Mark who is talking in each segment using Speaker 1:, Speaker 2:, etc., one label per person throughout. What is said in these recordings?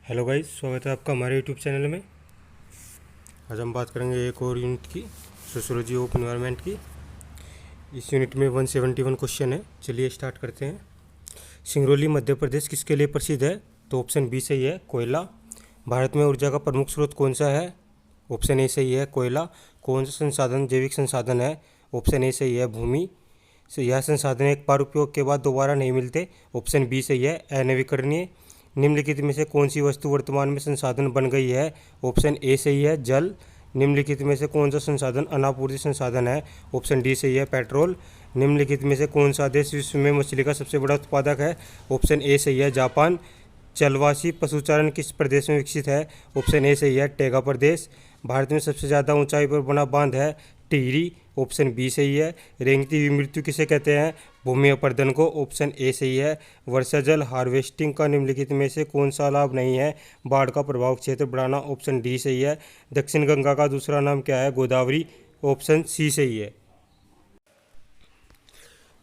Speaker 1: Hello guys, स्वागत है आपका हमारे यूट्यूब चैनल में। आज हम बात करेंगे एक और यूनिट की, सोशियोलॉजी ऑफ एनवायरनमेंट की। इस यूनिट में 171 क्वेश्चन है। चलिए स्टार्ट करते हैं। सिंगरौली मध्य प्रदेश किसके लिए प्रसिद्ध है? तो ऑप्शन बी सही है, कोयला। भारत में ऊर्जा का प्रमुख स्रोत कौन सा है? ऑप्शन ए सही है, कोयला। कौन सा संसाधन जैविक संसाधन है? ऑप्शन ए सही है, भूमि। यह संसाधन एक बार उपयोग के बाद दोबारा नहीं मिलते। ऑप्शन बी सही है, अनवीकरणीय। निम्नलिखित में से कौन सी वस्तु वर्तमान में संसाधन बन गई है? ऑप्शन ए सही है, जल। निम्नलिखित में से कौन सा संसाधन अनापूर्ति संसाधन है? ऑप्शन डी सही है, पेट्रोल। निम्नलिखित में से कौन सा देश विश्व में मछली का सबसे बड़ा उत्पादक है? ऑप्शन ए सही है, जापान। चलवासी पशुचारण किस प्रदेश में विकसित है? ऑप्शन ए सही है, टेगा प्रदेश। भारत में सबसे ज़्यादा ऊंचाई पर बना बांध है टिहरी। ऑप्शन बी सही है। रेंगती हुई मृत्यु किसे कहते हैं? भूमि अपरदन को। ऑप्शन ए सही है। वर्षा जल हार्वेस्टिंग का निम्नलिखित में से कौन सा लाभ नहीं है? बाढ़ का प्रभाव क्षेत्र बढ़ाना। ऑप्शन डी सही है। दक्षिण गंगा का दूसरा नाम क्या है? गोदावरी। ऑप्शन सी सही है।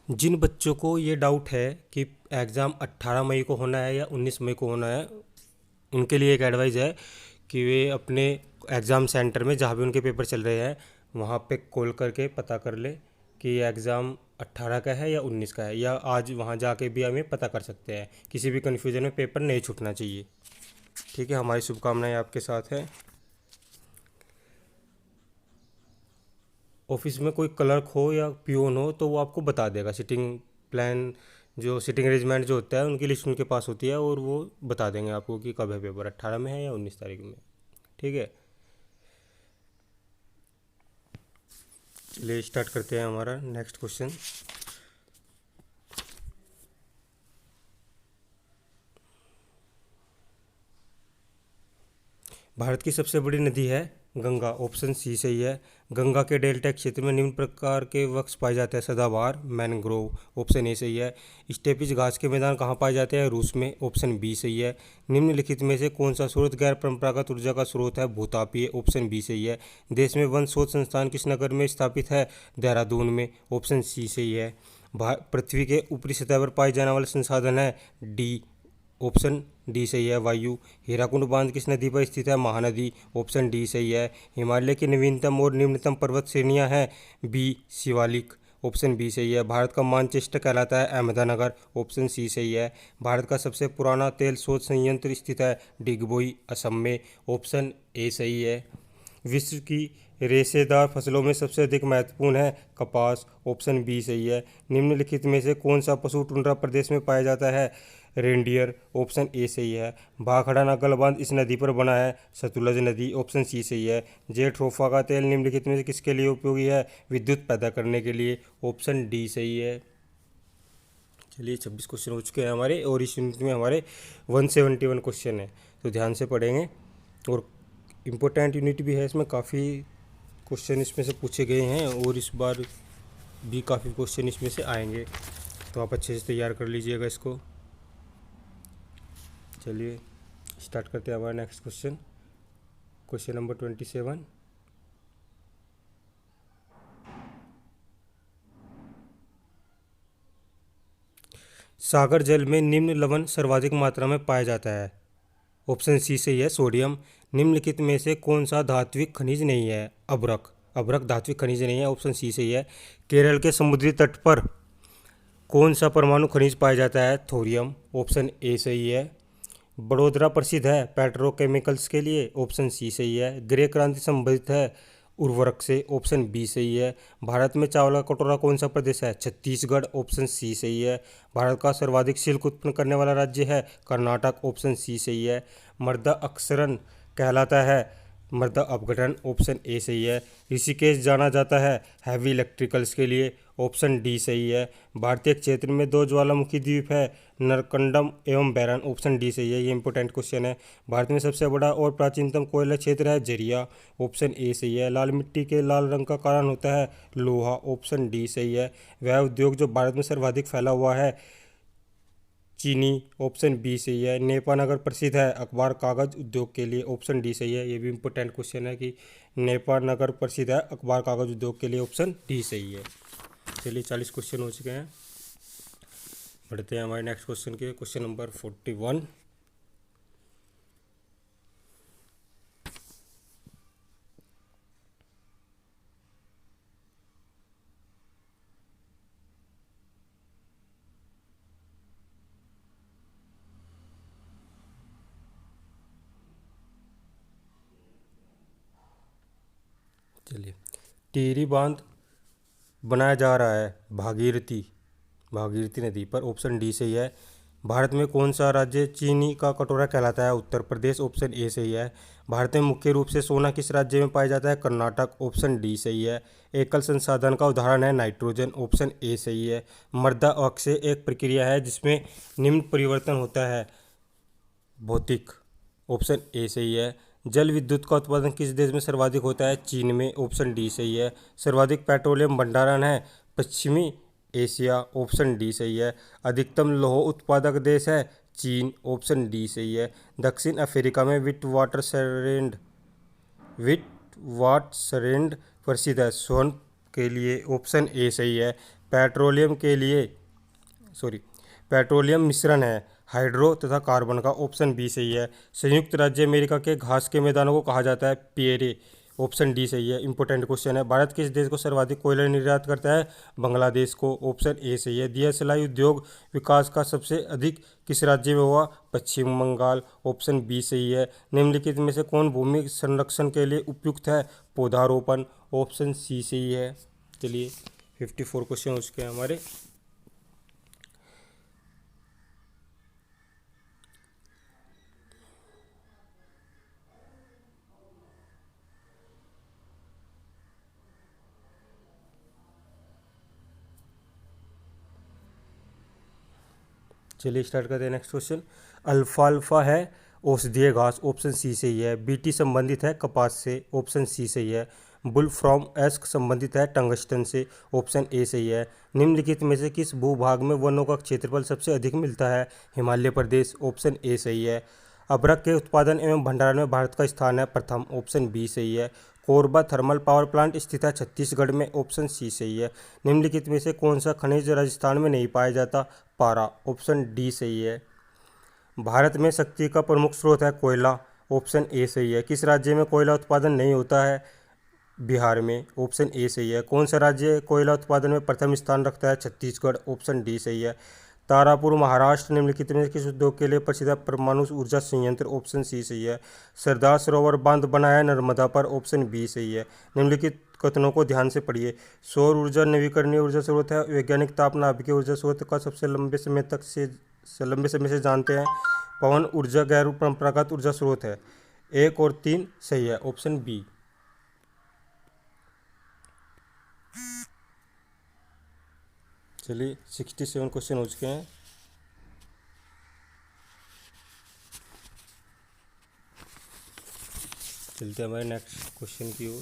Speaker 1: जिन बच्चों को ये डाउट है कि एग्ज़ाम 18 मई को होना है या 19 मई को होना है, उनके लिए एक एडवाइस है कि वे अपने एग्ज़ाम सेंटर में जहाँ भी उनके पेपर चल रहे हैं वहाँ पे कॉल करके पता कर ले कि एग्ज़ाम 18 का है या 19 का है, या आज वहाँ जाके भी हमें पता कर सकते हैं। किसी भी कन्फ्यूज़न में पेपर नहीं छूटना चाहिए। ठीक है, हमारी शुभकामनाएं आपके साथ हैं। ऑफिस में कोई क्लर्क हो या पियोन हो तो वो आपको बता देगा। सिटिंग प्लान, जो सिटिंग अरेंजमेंट जो होता है उनकी लिस्ट उनके पास होती है और वो बता देंगे आपको कि कब है पेपर, 18 में है या 19 तारीख में। ठीक है, चलिए स्टार्ट करते हैं हमारा नेक्स्ट क्वेश्चन। भारत की सबसे बड़ी नदी है गंगा। ऑप्शन सी सही है। गंगा के डेल्टा क्षेत्र में निम्न प्रकार के वृक्ष पाए जाते हैं? सदाबहार, मैनग्रोव। ऑप्शन ए सही है। स्टेपिज घास के मैदान कहाँ पाए जाते हैं? रूस में। ऑप्शन बी सही है। निम्नलिखित में से कौन सा स्रोत गैर परंपरागत ऊर्जा का स्रोत है? भूतापीय। ऑप्शन बी सही है। देश में वन शोध संस्थान किस नगर में स्थापित है? देहरादून में। ऑप्शन सी सही है। पृथ्वी के ऊपरी सतह पर पाए जाने वाले संसाधन है? डी। ऑप्शन डी सही है, वायु। हीराकुंड बांध किस नदी पर स्थित है? महानदी। ऑप्शन डी सही है। हिमालय की नवीनतम और निम्नतम पर्वत श्रेणियां हैं? बी, शिवालिक। ऑप्शन बी सही है। भारत का मानचेस्टर कहलाता है? अहमदानगर। ऑप्शन सी सही है। भारत का सबसे पुराना तेल शोध संयंत्र स्थित है? डिगबोई, असम में। ऑप्शन ए सही है। विश्व की रेशेदार फसलों में सबसे अधिक महत्वपूर्ण है? कपास। ऑप्शन बी सही है। निम्नलिखित में से कौन सा पशु टुंड्रा प्रदेश में पाया जाता है? रेंडियर। ऑप्शन ए सही है। भाखड़ा नागल बांध इस नदी पर बना है? सतलुज नदी। ऑप्शन सी सही है। जेट्रोफा का तेल निम्नलिखित में से किसके लिए उपयोगी है? विद्युत पैदा करने के लिए। ऑप्शन डी सही है। चलिए 26 क्वेश्चन हो चुके हैं हमारे, और इस यूनिट में हमारे 171 क्वेश्चन है, तो ध्यान से पढ़ेंगे। और इम्पोर्टेंट यूनिट भी है, इसमें काफ़ी क्वेश्चन इसमें से पूछे गए हैं और इस बार भी काफ़ी क्वेश्चन इसमें से आएंगे, तो आप अच्छे से तैयार कर लीजिएगा इसको। चलिए स्टार्ट करते हैं हमारा नेक्स्ट क्वेश्चन। Question number 27। सागर जल में निम्न लवण सर्वाधिक मात्रा में पाया जाता है? ऑप्शन सी सही है, सोडियम। निम्नलिखित में से कौन सा धात्विक खनिज नहीं है? अभ्रक। अभ्रक धात्विक खनिज नहीं है। ऑप्शन सी सही है। केरल के समुद्री तट पर कौन सा परमाणु खनिज पाया जाता है? थोरियम। ऑप्शन ए सही है। बड़ोदरा प्रसिद्ध है पेट्रोकेमिकल्स के लिए? ऑप्शन सी सही है। ग्रे क्रांति संबंधित है उर्वरक से? ऑप्शन बी सही है। भारत में चावल का कटोरा कौन सा प्रदेश है? छत्तीसगढ़। ऑप्शन सी सही है। भारत का सर्वाधिक सिल्क उत्पन्न करने वाला राज्य है? कर्नाटक। ऑप्शन सी सही है। मृदा अपक्षरण कहलाता है? मृदा अपघटन। ऑप्शन ए सही है। ऋषिकेश जाना जाता है हैवी इलेक्ट्रिकल्स के लिए? ऑप्शन डी सही है। भारतीय क्षेत्र में दो ज्वालामुखी द्वीप है, नरकंडम एवं बैरन? ऑप्शन डी सही है। ये इंपॉर्टेंट क्वेश्चन है। भारत में सबसे बड़ा और प्राचीनतम कोयला क्षेत्र है जरिया? ऑप्शन ए सही है। लाल मिट्टी के लाल रंग का कारण होता है लोहा? ऑप्शन डी सही है। वह उद्योग जो भारत में सर्वाधिक फैला हुआ है? चीनी? ऑप्शन बी सही है। नेपा नगर प्रसिद्ध है अखबार कागज उद्योग के लिए? ऑप्शन डी सही है। ये भी इंपॉर्टेंट क्वेश्चन है कि नेपा नगर प्रसिद्ध है अखबार कागज उद्योग के लिए? ऑप्शन डी सही है। चलिए 40 क्वेश्चन हो चुके हैं, बढ़ते हैं हमारे नेक्स्ट क्वेश्चन के। Question number 41। चलिए, टिहरी बांध बनाया जा रहा है भागीरथी भागीरथी नदी पर, ऑप्शन डी सही है। भारत में कौन सा राज्य चीनी का कटोरा कहलाता है? उत्तर प्रदेश, ऑप्शन ए सही है। भारत में मुख्य रूप से सोना किस राज्य में पाया जाता है? कर्नाटक, ऑप्शन डी सही है। एकल संसाधन का उदाहरण है नाइट्रोजन, ऑप्शन ए सही है। मृदा अक्षय एक प्रक्रिया है जिसमें निम्न परिवर्तन होता है भौतिक, ऑप्शन ए सही है। जल विद्युत का उत्पादन किस देश में सर्वाधिक होता है? चीन में, ऑप्शन डी सही है। सर्वाधिक पेट्रोलियम भंडारण है पश्चिमी एशिया, ऑप्शन डी सही है। अधिकतम लौह उत्पादक देश है चीन, ऑप्शन डी सही है। दक्षिण अफ्रीका में विटवाटरसरैंड प्रसिद्ध है स्वर्ण के लिए, ऑप्शन ए सही है। पेट्रोलियम मिश्रण है हाइड्रो तथा कार्बन का, ऑप्शन बी सही है। संयुक्त राज्य अमेरिका के घास के मैदानों को कहा जाता है पिएरे, ऑप्शन डी सही है। इंपॉर्टेंट क्वेश्चन है, भारत किस देश को सर्वाधिक कोयला निर्यात करता है? बांग्लादेश को, ऑप्शन ए सही है। दिया सिलाई उद्योग विकास का सबसे अधिक किस राज्य में हुआ? पश्चिम बंगाल, ऑप्शन बी सही है। निम्नलिखित में से कौन भूमि संरक्षण के लिए उपयुक्त है? पौधारोपण, ऑप्शन सी सही है। चलिए, 54 क्वेश्चन हो चुके हैं हमारे। चलिए स्टार्ट करते हैं नेक्स्ट क्वेश्चन। अल्फाल्फा है औषधीय घास, ऑप्शन सी सही है। बीटी संबंधित है कपास से, ऑप्शन सी सही है। बुलफ्रॉम एस्क संबंधित है टंगस्टन से, ऑप्शन ए सही है। निम्नलिखित में से किस भूभाग में वनों का क्षेत्रफल सबसे अधिक मिलता है? हिमालय प्रदेश, ऑप्शन ए सही है। अभ्रक के उत्पादन एवं भंडारण में भारत का स्थान है प्रथम, ऑप्शन बी सही है। कोरबा थर्मल पावर प्लांट स्थित है छत्तीसगढ़ में, ऑप्शन सी सही है। निम्नलिखित में से कौन सा खनिज राजस्थान में नहीं पाया जाता? पारा, ऑप्शन डी सही है। भारत में शक्ति का प्रमुख स्रोत है कोयला, ऑप्शन ए सही है। किस राज्य में कोयला उत्पादन नहीं होता है? बिहार में, ऑप्शन ए सही है। कौन सा राज्य कोयला उत्पादन में प्रथम स्थान रखता है? छत्तीसगढ़, ऑप्शन डी सही है। तारापुर महाराष्ट्र निम्नलिखित में किस उद्योग के लिए प्रसिद्ध है? परमाणु ऊर्जा संयंत्र, ऑप्शन सी सही है। सरदार सरोवर बांध बना है नर्मदा पर, ऑप्शन बी सही है। निम्नलिखित कथनों को ध्यान से पढ़िए। सौर ऊर्जा नवीकरणीय ऊर्जा स्रोत है। वैज्ञानिक ताप नाभिकीय ऊर्जा स्रोत का सबसे लंबे समय से जानते हैं। पवन ऊर्जा गैर परंपरागत ऊर्जा स्रोत है। 1 और 3 सही है, ऑप्शन बी। चलिए 67 क्वेश्चन हो चुके हैं। चलते हैं हमारे नेक्स्ट क्वेश्चन की ओर।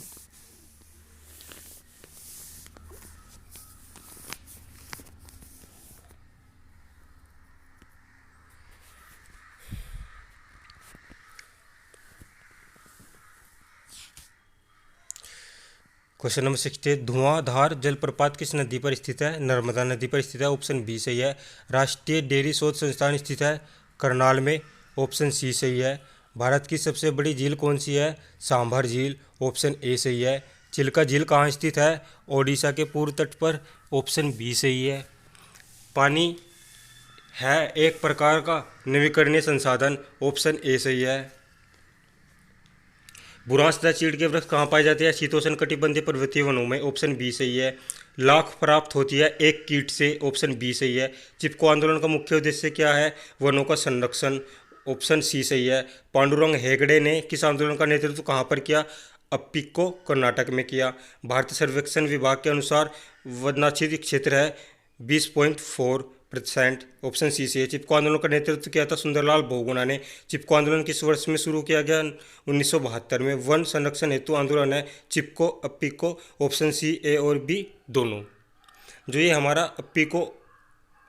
Speaker 1: क्वेश्चन नंबर 68, धुआंधार जलप्रपात किस नदी पर स्थित है? नर्मदा नदी पर स्थित है, ऑप्शन बी सही है। राष्ट्रीय डेयरी शोध संस्थान स्थित है करनाल में, ऑप्शन सी सही है। भारत की सबसे बड़ी झील कौन सी है? सांभर झील, ऑप्शन ए सही है। चिल्का झील कहाँ स्थित है? ओडिशा के पूर्व तट पर, ऑप्शन बी सही है। पानी है एक प्रकार का नवीकरणीय संसाधन, ऑप्शन ए सही है। बुरांश तथा चीड़ के वृक्ष कहाँ पाए जाते हैं? शीतोष्ण कटिबंधीय पर्वतीय वनों में, ऑप्शन बी सही है। लाख प्राप्त होती है एक कीट से, ऑप्शन बी सही है। चिपको आंदोलन का मुख्य उद्देश्य क्या है? वनों का संरक्षण, ऑप्शन सी सही है। पांडुरंग हेगड़े ने किस आंदोलन का नेतृत्व कहाँ पर किया? अप्पिको, कर्नाटक में किया। भारतीय सर्वेक्षण विभाग के अनुसार वनाच्छादित क्षेत्र है 20.4%, ऑप्शन सी से। चिपको आंदोलन का नेतृत्व किया था सुंदरलाल बहुगुणा ने। चिपको आंदोलन किस वर्ष में शुरू किया गया? 1972 में। वन संरक्षण हेतु आंदोलन है चिपको अप्पिको, ऑप्शन सी ए और बी दोनों। जो ये हमारा अप्पिको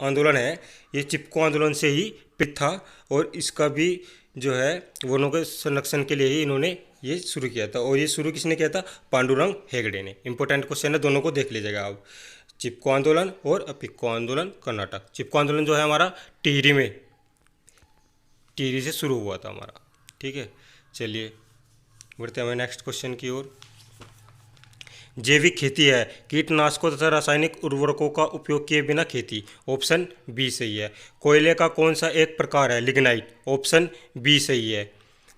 Speaker 1: आंदोलन है ये चिपको आंदोलन से ही पित था और इसका भी जो है वनों के संरक्षण के लिए ही इन्होंने ये शुरू किया था। और ये शुरू किसने किया था? पांडुरंग हेगड़े ने। इंपॉर्टेंट क्वेश्चन है, दोनों को देख लीजिएगा आप। चिपको आंदोलन और अप्पिको आंदोलन कर्नाटक। चिपको आंदोलन जो है हमारा टिहरी से शुरू हुआ था हमारा, ठीक है। चलिए बढ़ते हैं नेक्स्ट क्वेश्चन की ओर। जैविक खेती है कीटनाशकों तथा रासायनिक उर्वरकों का उपयोग किए बिना खेती, ऑप्शन बी सही है। कोयले का कौन सा एक प्रकार है? लिग्नाइट, ऑप्शन बी सही है।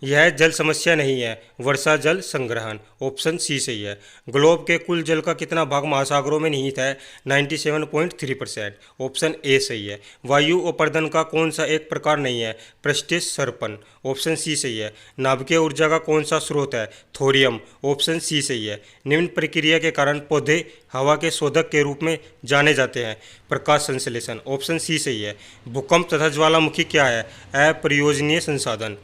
Speaker 1: यह जल समस्या नहीं है, वर्षा जल संग्रहण। ऑप्शन सी सही है। ग्लोब के कुल जल का कितना भाग महासागरों में निहित है? 97.3%। ऑप्शन ए सही है। वायु अपरदन का कौन सा एक प्रकार नहीं है? पृष्ठीय सरपन। ऑप्शन सी सही है। नाभिकीय ऊर्जा का कौन सा स्रोत है? थोरियम। ऑप्शन सी सही है। निम्न प्रक्रिया के कारण पौधे हवा के शोधक के रूप में जाने जाते हैं? प्रकाश संश्लेषण। ऑप्शन सी सही है। भूकंप तथा ज्वालामुखी क्या है? अप्रयोजनीय संसाधन।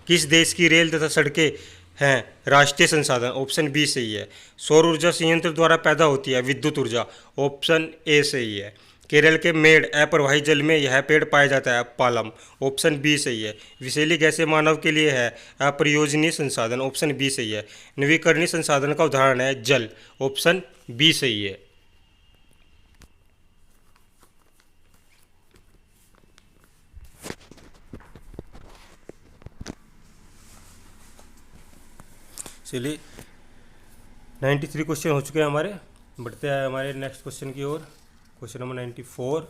Speaker 1: किस देश की रेल तथा सड़कें हैं राष्ट्रीय संसाधन? ऑप्शन बी सही है। सौर ऊर्जा संयंत्र द्वारा पैदा होती है विद्युत ऊर्जा। ऑप्शन ए सही है। केरल के मेड़ अप्रवाही जल में यह पेड़ पाया जाता है पालम। ऑप्शन बी सही है। विषैली गैसें मानव के लिए है अप्रयोजनीय संसाधन। ऑप्शन बी सही है। नवीकरणीय संसाधन का उदाहरण है जल। ऑप्शन बी सही है। चलिए 93 क्वेश्चन हो चुके हैं हमारे। बढ़ते हैं हमारे नेक्स्ट क्वेश्चन की ओर। Question number 94।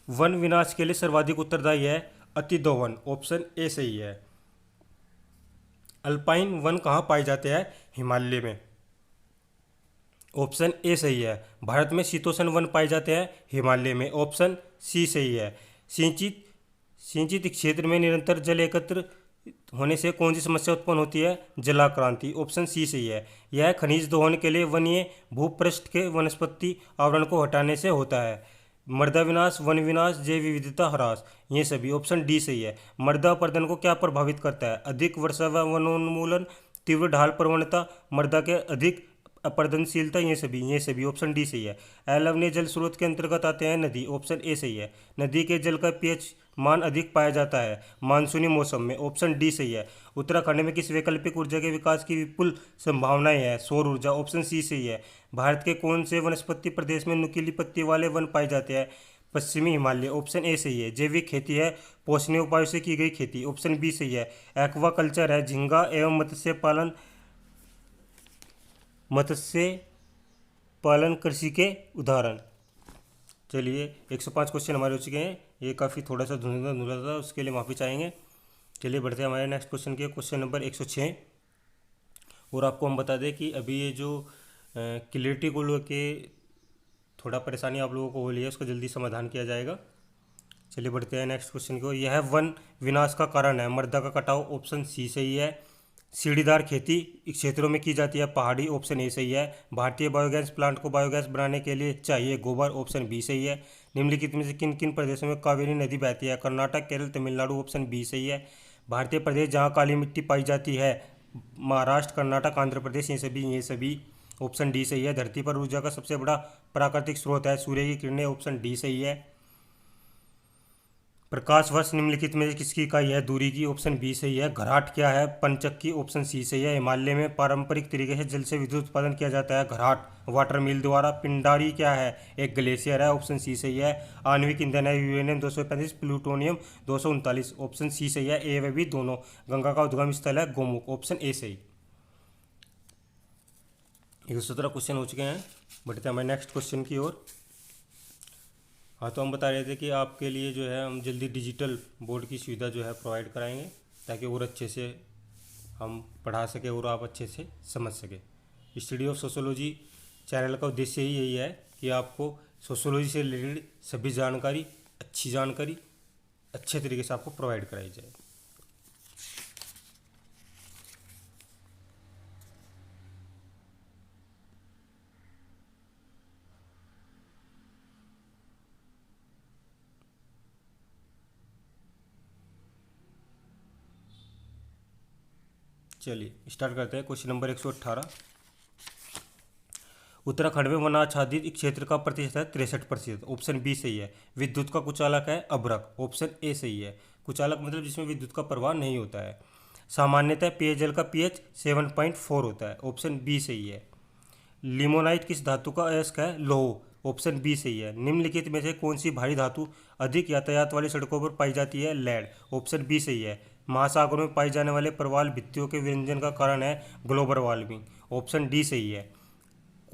Speaker 1: वन विनाश के लिए सर्वाधिक उत्तरदायी है अतिदोहन। ऑप्शन ए सही है। अल्पाइन वन कहाँ पाए जाते हैं? हिमालय में। ऑप्शन ए सही है। भारत में शीतोष्ण वन पाए जाते हैं हिमालय में। ऑप्शन सी सही है। सिंचित सिंचित क्षेत्र में निरंतर जल एकत्र होने से कौन सी समस्या उत्पन्न होती है? जलाक्रांति। ऑप्शन सी सही है। यह खनिज दोहन के लिए वनीय भूपृष्ठ के वनस्पति आवरण को हटाने से होता है। मृदा विनाश, वन विनाश, जैव विविधता ह्रास, ये सभी। ऑप्शन डी सही है। मृदा अपरदन को क्या प्रभावित करता है? अधिक वर्षा व वनोन्मूलन, तीव्र ढाल प्रवणता, मृदा के अधिक अपरदनशीलता, ये सभी। ऑप्शन डी सही है। अलवणीय जल स्रोत के अंतर्गत आते हैं नदी। ऑप्शन ए सही है। नदी के जल का पीएच मान अधिक पाया जाता है मानसूनी मौसम में। ऑप्शन डी सही है। उत्तराखंड में किस वैकल्पिक ऊर्जा के विकास की विपुल संभावनाएं हैं? सौर ऊर्जा। ऑप्शन सी सही है। भारत के कौन से वनस्पति प्रदेश में नुकीली पत्ती वाले वन पाए जाते हैं? पश्चिमी हिमालय। ऑप्शन ए सही है। जैविक खेती है पोषणीय उपायों से की गई खेती। ऑप्शन बी सही है। एक्वा कल्चर है झींगा एवं मत्स्य पालन कृषि के उदाहरण। चलिए 105 क्वेश्चन हमारे हो चुके हैं। ये काफ़ी थोड़ा सा धुंधला धुंधला था, उसके लिए माफ़ी चाहेंगे। चलिए बढ़ते हैं हमारे नेक्स्ट क्वेश्चन के। Question number 106। और आपको हम बता दें कि अभी ये जो क्लियरिटी को लेके थोड़ा परेशानी आप लोगों को हो रही है, उसका जल्दी समाधान किया जाएगा। चलिए बढ़ते हैं नेक्स्ट क्वेश्चन की ओर। यह वन विनाश का कारण है मृदा का कटाव। ऑप्शन सी सही है। सीढ़ीदार खेती क्षेत्रों में की जाती है पहाड़ी। ऑप्शन ए सही है। भारतीय बायोगैस प्लांट को बायोगैस बनाने के लिए चाहिए गोबर। ऑप्शन बी सही है। निम्नलिखित में से किन किन प्रदेशों में कावेरी नदी बहती है? कर्नाटक, केरल, तमिलनाडु। ऑप्शन बी सही है। भारतीय प्रदेश जहाँ काली मिट्टी पाई जाती है? महाराष्ट्र, कर्नाटक, आंध्र प्रदेश, ये सभी। ऑप्शन डी सही है। धरती पर ऊर्जा का सबसे बड़ा प्राकृतिक स्रोत है सूर्य की किरणें। ऑप्शन डी सही है। प्रकाश वर्ष निम्नलिखित में से किसकी इकाई है दूरी की? ऑप्शन बी सही है। घराट क्या है? पंचक की। ऑप्शन सी सही है। हिमालय में पारंपरिक तरीके से जल से विद्युत उत्पादन किया जाता है घराट वाटर मिल द्वारा। पिंडारी क्या है? एक ग्लेशियर है। ऑप्शन सी सही है। आणविक ईंधन है यूरेनियम 235, प्लूटोनियम 239। ऑप्शन सी सही है। ए व बी दोनों। गंगा का उद्गम स्थल है गोमुख। ऑप्शन ए सही। 117 क्वेश्चन हो चुके हैं। बढ़ते हैं हमारे नेक्स्ट क्वेश्चन की ओर। हाँ, तो हम बता रहे थे कि आपके लिए जो है हम जल्दी डिजिटल बोर्ड की सुविधा जो है प्रोवाइड कराएंगे, ताकि और अच्छे से हम पढ़ा सके और आप अच्छे से समझ सके। स्टडी ऑफ सोशोलॉजी चैनल का उद्देश्य ही यही है कि आपको सोशोलॉजी से रिलेटेड सभी जानकारी, अच्छी जानकारी अच्छे तरीके से आपको प्रोवाइड कराई जाए। चलिए स्टार्ट करते हैं। Question number 118। उत्तराखंड में वनाच्छादित क्षेत्र का प्रतिशत है 63%। ऑप्शन बी सही है। विद्युत का कुचालक है अभ्रक। ऑप्शन ए सही है। कुचालक मतलब जिसमें विद्युत का प्रवाह नहीं होता है। सामान्यतः पेयजल का पीएच 7.4 होता है। ऑप्शन बी सही है। लिमोनाइट किस धातु का अयस्क है? लौह। ऑप्शन बी सही है। निम्नलिखित में से कौन सी भारी धातु अधिक यातायात वाली सड़कों पर पाई जाती है? लेड। ऑप्शन बी सही है। महासागरों में पाए जाने वाले प्रवाल भित्तियों के व्यंजन का कारण है ग्लोबल वार्मिंग। ऑप्शन डी सही है।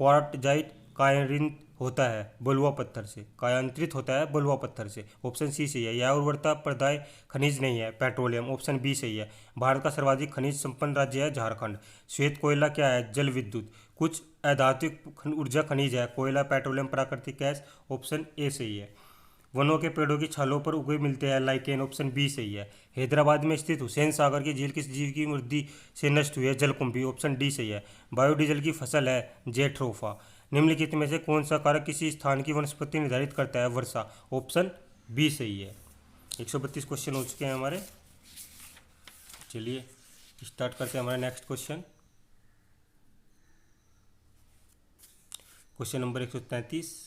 Speaker 1: क्वार्टजाइट कायांतरित होता है बलुआ पत्थर से, कायांतरित होता है बलुआ पत्थर से। ऑप्शन सी सही है। यह उर्वरता प्रदाय खनिज नहीं है पेट्रोलियम। ऑप्शन बी सही है। भारत का सर्वाधिक खनिज संपन्न राज्य है झारखंड। श्वेत कोयला क्या है? जल विद्युत। कुछ अधात्विक ऊर्जा खनिज है कोयला, पेट्रोलियम, प्राकृतिक गैस। ऑप्शन ए सही है। वनों के पेड़ों की छालों पर उगे मिलते हैं लाइकेन। ऑप्शन बी सही है। हैदराबाद में स्थित हुसैन सागर की झील किस जीव की वृद्धि से नष्ट हुई है? जलकुंभी। ऑप्शन डी सही है। बायोडीजल की फसल है जेट्रोफा। निम्नलिखित में से कौन सा कारक किसी स्थान की वनस्पति निर्धारित करता है? वर्षा। ऑप्शन बी सही है। 132 क्वेश्चन हो चुके हैं हमारे। चलिए स्टार्ट करते हैं हमारा नेक्स्ट क्वेश्चन। Question number 133।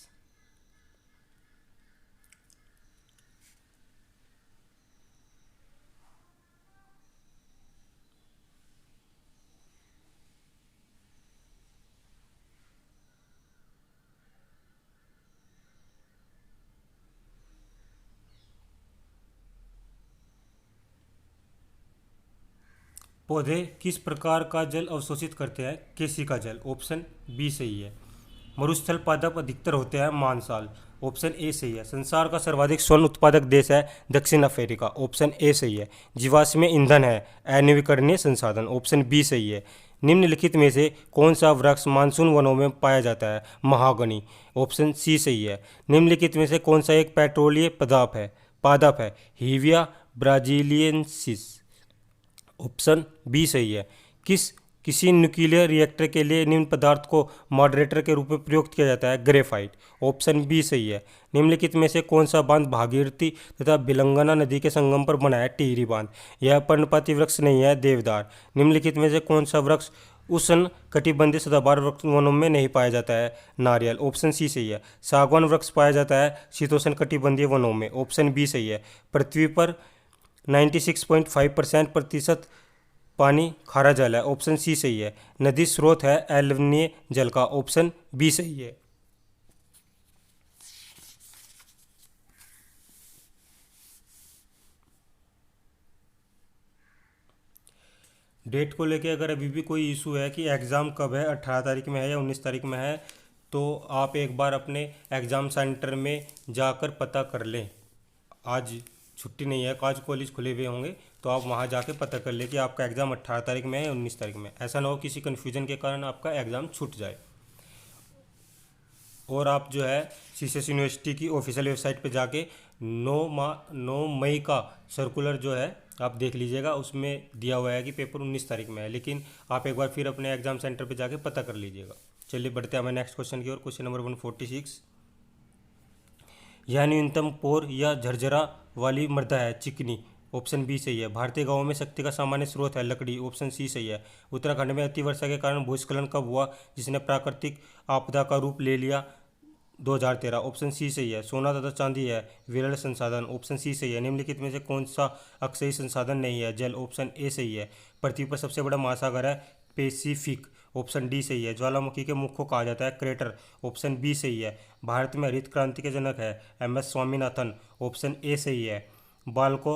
Speaker 1: पौधे किस प्रकार का जल अवशोषित करते हैं? केसी का जल। ऑप्शन बी सही है। मरुस्थल पादप अधिकतर होते हैं मांसाल। ऑप्शन ए सही है। संसार का सर्वाधिक स्वर्ण उत्पादक देश है दक्षिण अफ्रीका। ऑप्शन ए सही है। जीवाश्म ईंधन है अनवीकरणीय संसाधन। ऑप्शन बी सही है। निम्नलिखित में से कौन सा वृक्ष मानसून वनों में पाया जाता है? महागनी। ऑप्शन सी सही है। निम्नलिखित में से कौन सा एक पेट्रोलीय पादप है? हीविया ब्राजीलियंसिस। ऑप्शन बी सही है। किसी न्यूक्लियर रिएक्टर के लिए निम्न पदार्थ को मॉडरेटर के रूप में प्रयुक्त किया जाता है? ग्रेफाइट। ऑप्शन बी सही है। निम्नलिखित में से कौन सा बांध भागीरथी तथा बिलंगना नदी के संगम पर बना है? टिहरी बांध। यह पर्णपाती वृक्ष नहीं है, देवदार। निम्नलिखित में से कौन सा वृक्ष उष्ण कटिबंधीय सदाबहार वनों में नहीं पाया जाता है? नारियल। ऑप्शन सी सही है। सागवान वृक्ष पाया जाता है शीतोष्ण कटिबंधीय वनों में। ऑप्शन बी सही है। पृथ्वी पर 96.5% पानी खारा जल है। ऑप्शन सी सही है। नदी स्रोत है अलवणीय जल का। ऑप्शन बी सही है। डेट को लेके अगर अभी भी कोई इशू है कि एग्ज़ाम कब है, 18 तारीख में है या 19 तारीख में है, तो आप एक बार अपने एग्ज़ाम सेंटर में जाकर पता कर लें। आज छुट्टी नहीं है, आज कॉलेज खुले हुए होंगे, तो आप वहाँ जाके पता कर लें कि आपका एग्ज़ाम 18 तारीख में है या 19 तारीख में। ऐसा ना हो किसी कन्फ्यूजन के कारण आपका एग्ज़ाम छूट जाए। और आप जो है सीसीएस यूनिवर्सिटी की ऑफिशियल वेबसाइट पे जाके 9 मई का सर्कुलर जो है आप देख लीजिएगा। उसमें दिया हुआ है कि पेपर 19 तारीख में है, लेकिन आप एक बार फिर अपने एग्ज़ाम सेंटर पे जाके पता कर लीजिएगा। चलिए बढ़ते हैं हमारे नेक्स्ट क्वेश्चन की ओर। Question number 146। यह न्यूनतम पोर या झरझरा वाली मृदा है? चिकनी। ऑप्शन बी सही है। भारतीय गांवों में शक्ति का सामान्य स्रोत है लकड़ी। ऑप्शन सी सही है। उत्तराखंड में अतिवर्षा के कारण भूस्खलन कब हुआ जिसने प्राकृतिक आपदा का रूप ले लिया? 2013। ऑप्शन सी सही है। सोना तथा चांदी है विरल संसाधन। ऑप्शन सी सही है। निम्नलिखित में से कौन सा अक्षयी संसाधन नहीं है? जल। ऑप्शन ए सही है। पृथ्वी पर सबसे बड़ा महासागर है पैसिफिक। ऑप्शन डी सही है। ज्वालामुखी के मुख को कहा जाता है क्रेटर। ऑप्शन बी सही है। भारत में हरित क्रांति के जनक है एम.एस. स्वामीनाथन। ऑप्शन ए सही है। बाल को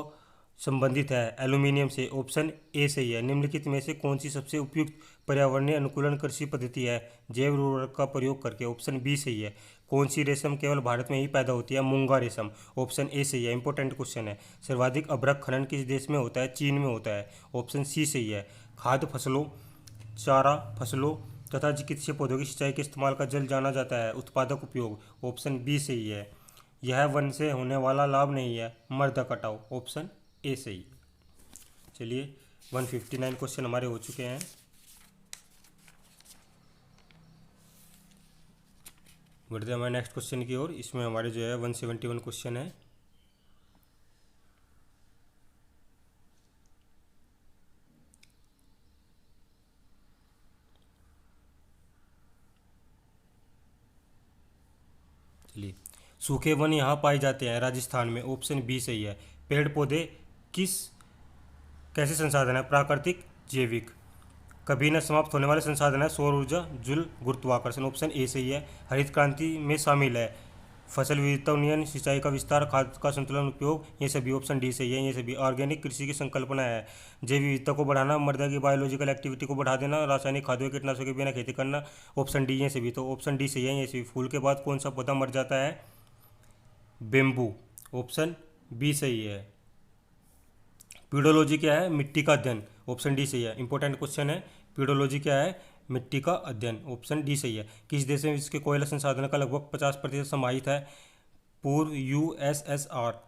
Speaker 1: संबंधित है एल्यूमिनियम से। ऑप्शन ए सही है। निम्नलिखित में से कौन सी सबसे उपयुक्त पर्यावरणीय अनुकूलन कृषि पद्धति है? जैव उर्वरक का प्रयोग करके। ऑप्शन बी सही है। कौन सी रेशम केवल भारत में ही पैदा होती है? मूंगा रेशम। ऑप्शन ए सही है। इंपॉर्टेंट क्वेश्चन है। सर्वाधिक अभ्रक खनन किस देश में होता है? चीन में होता है। ऑप्शन सी सही है। खाद्य फसलों, चारा फसलों तथा चिकित्सीय पौधों की सिंचाई के इस्तेमाल का जल जाना जाता है उत्पादक उपयोग। ऑप्शन बी सही है। यह वन से होने वाला लाभ नहीं है मर्दा कटाव। ऑप्शन ए सही। चलिए 159 क्वेश्चन हमारे हो चुके हैं। बढ़ते हैं हमारे नेक्स्ट क्वेश्चन की ओर। इसमें हमारे जो है 171 क्वेश्चन है। चलिए, सूखे वन यहाँ पाए जाते हैं राजस्थान में। ऑप्शन बी सही है। पेड़ पौधे कैसे संसाधन है? प्राकृतिक, जैविक। कभी न समाप्त होने वाले संसाधन है सौर ऊर्जा, जल, गुरुत्वाकर्षण। ऑप्शन ए सही है। हरित क्रांति में शामिल है फसल विविधता उन्नयन, सिंचाई का विस्तार, खाद का संतुलन उपयोग, ये सभी ऑप्शन डी सही है। ये सभी ऑर्गेनिक कृषि की संकल्पना है। जैव विविधता को बढ़ाना, मृदा की बायोलॉजिकल एक्टिविटी को बढ़ा देना, रासायनिक खादों कीटनाशकों के बिना खेती करना, ऑप्शन डी ये सभी। तो ऑप्शन डी सही है। ये सभी। फूल के बाद कौन सा पौधा मर जाता है? बेम्बू, ऑप्शन बी सही है। पीडोलॉजी क्या है? मिट्टी का अध्ययन, ऑप्शन डी सही है। इंपॉर्टेंट क्वेश्चन है। पीडोलॉजी क्या है? मिट्टी का अध्ययन, ऑप्शन डी सही है। किस देश में इसके कोयला संसाधन का लगभग 50% समाहित है? पूर्व यूएसएसआर,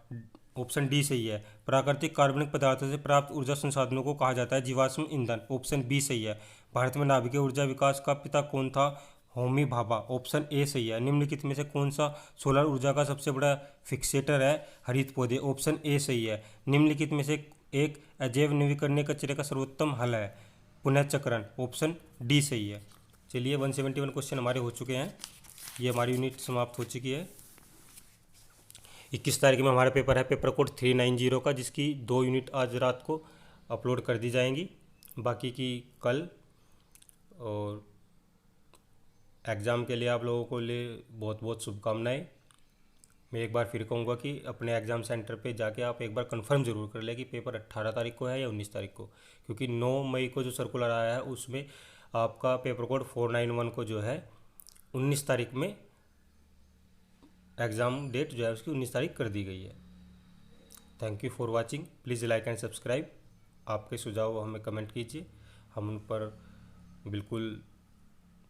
Speaker 1: ऑप्शन डी सही है। प्राकृतिक कार्बनिक पदार्थों से प्राप्त ऊर्जा संसाधनों को कहा जाता है जीवाश्म ईंधन, ऑप्शन बी सही है। भारत में नाभिकीय ऊर्जा विकास का पिता कौन था? होमी भाभा, ऑप्शन ए सही है। निम्नलिखित में से कौन सा सोलर ऊर्जा का सबसे बड़ा फिक्सेटर है? हरित पौधे, ऑप्शन ए सही है। निम्नलिखित में से एक अजैव नवीकरणीय कचरे का सर्वोत्तम हल है? पुनःचक्रण, ऑप्शन डी सही है। चलिए 171 क्वेश्चन हमारे हो चुके हैं। ये हमारी यूनिट समाप्त हो चुकी है। 21 तारीख में हमारा पेपर है, पेपर कोड 390 का, जिसकी 2 यूनिट आज रात को अपलोड कर दी जाएंगी, बाकी की कल। और एग्ज़ाम के लिए आप लोगों को लिए बहुत बहुत शुभकामनाएं। मैं एक बार फिर कहूँगा कि अपने एग्ज़ाम सेंटर पे जाके आप एक बार कंफर्म ज़रूर कर लें कि पेपर 18 तारीख को है या 19 तारीख को, क्योंकि 9 मई को जो सर्कुलर आया है उसमें आपका पेपर कोड 491 को जो है 19 तारीख में एग्ज़ाम डेट जो है उसकी 19 तारीख कर दी गई है। Thank you for watching. Please like and subscribe. आपके सुझाव हमें कमेंट कीजिए, हम उन पर बिल्कुल